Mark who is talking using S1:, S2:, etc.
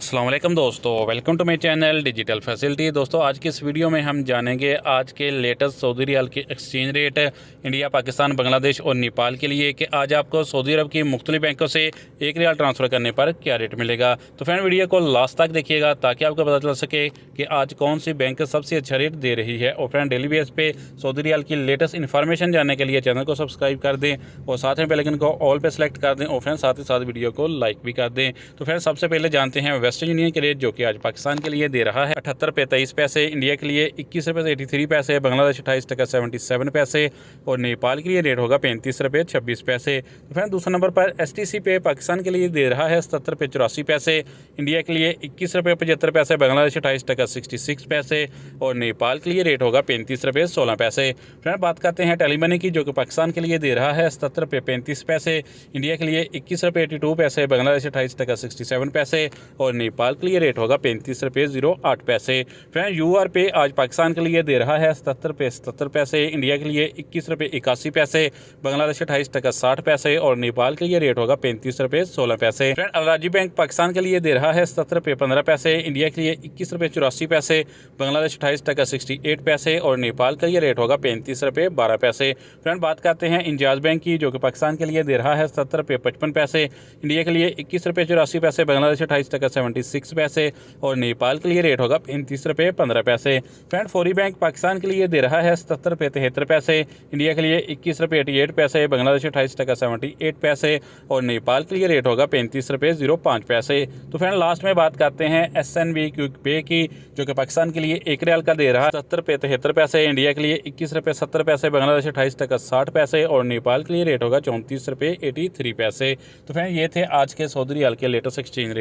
S1: अस्सलाम वालेकुम दोस्तों, welcome to my channel digital facility. दोस्तों आज की इस वीडियो में हम जानेंगे आज के लेटेस्ट सऊदी रियाल के exchange rate India, Pakistan, Bangladesh और नेपाल के लिए कि आज आपको सऊदी अरब की मुख्तलिफ बैंकों से एक रियाल ट्रांसफ़र करने पर क्या रेट मिलेगा। तो फ्रेंड वीडियो को लास्ट तक देखिएगा ताकि आपको पता चल सके कि आज कौन सी बैंक सबसे अच्छा रेट दे रही है। और फ्रेंड डेली बेस पे सऊदी रियाल की लेटेस्ट इन्फॉर्मेशन जानने के लिए चैनल को सब्सक्राइब कर दें और साथ में बेल आइकन को ऑल पे सेलेक्ट कर दें और फ्रेंड साथ ही साथ वीडियो को लाइक भी कर दें। तो फ्रेंड सबसे पहले जानते हैं वेस्टर्न यूनियन के रेट, जो कि आज पाकिस्तान के लिए दे रहा है 78 रुपये 23 पैसे, इंडिया के लिए 21 रुपये 83 पैसे, बांग्लादेश 28 टका 77 पैसे और नेपाल के लिए रेट होगा 35 रुपये 26 पैसे। तो फ्रेंड दूसरे नंबर पर STC पे पाकिस्तान के लिए दे रहा है 77 रुपये 84 पैसे, इंडिया के लिए 21 रुपये 75 पैसे, बांग्लादेश 28 टका 66 पैसे और नेपाल के लिए रेट होगा 35 रुपये 16 पैसे। फ्रेंड बात करते हैं टेली मनी की, जो कि पाकिस्तान के लिए दे रहा है 77 रुपये 35 पैसे, इंडिया के लिए 21 रुपये 82 पैसे, बांग्लादेश 28 टका 67 पैसे और नेपाल के लिए रेट होगा 35 रुपये 08 पैसे। फ्रेंड UR पे आज पाकिस्तान के लिए दे रहा है 77 रुपये 77 पैसे, इंडिया के लिए 21 रुपये 81 पैसे, बांग्लादेश 28 टका 60 पैसे और नेपाल के लिए रेट होगा 35 रुपये 16 पैसे। फ्रेंड अलराजी बैंक पाकिस्तान के लिए दे रहा है 77 रुपये 15 पैसे, इंडिया के लिए 21 रुपये 84 पैसे, बांग्लादेश 28 टका 68 पैसे और नेपाल के लिए रेट होगा 35 रुपये 12 पैसे। फ्रेंड बात करते हैं इंजाज बैंक की, जो कि पाकिस्तान के लिए दे रहा है 77 रुपये 55 पैसे, इंडिया के लिए 21 रुपये 84 पैसे, बांग्लादेश 28 टका 76 पैसे और नेपाल के लिए रेट होगा 35 रुपये 15 पैसे। फ्रेंड फौरी बैंक पाकिस्तान के लिए दे रहा है 77 रुपये 73 पैसे, इंडिया के लिए 21 रुपये 88 पैसे, बांग्लादेश 28 टका 78 पैसे और नेपाल के लिए रेट होगा 35 रुपये 05 पैसे। तो फ्रेंड लास्ट में बात करते हैं SNB क्विक पे की, जो कि पाकिस्तान के लिए एक रियाल का दे रहा है 77 रुपये 73 पैसे, इंडिया के लिए 21 रुपये 70 पैसे, बांग्लादेश 28 टका 60 पैसे और नेपाल के लिए रेट होगा 34 रुपये 83 पैसे। तो फ्रेंड ये थे आज के सऊदी रियाल के लेटेस्ट एक्सचेंज रेट।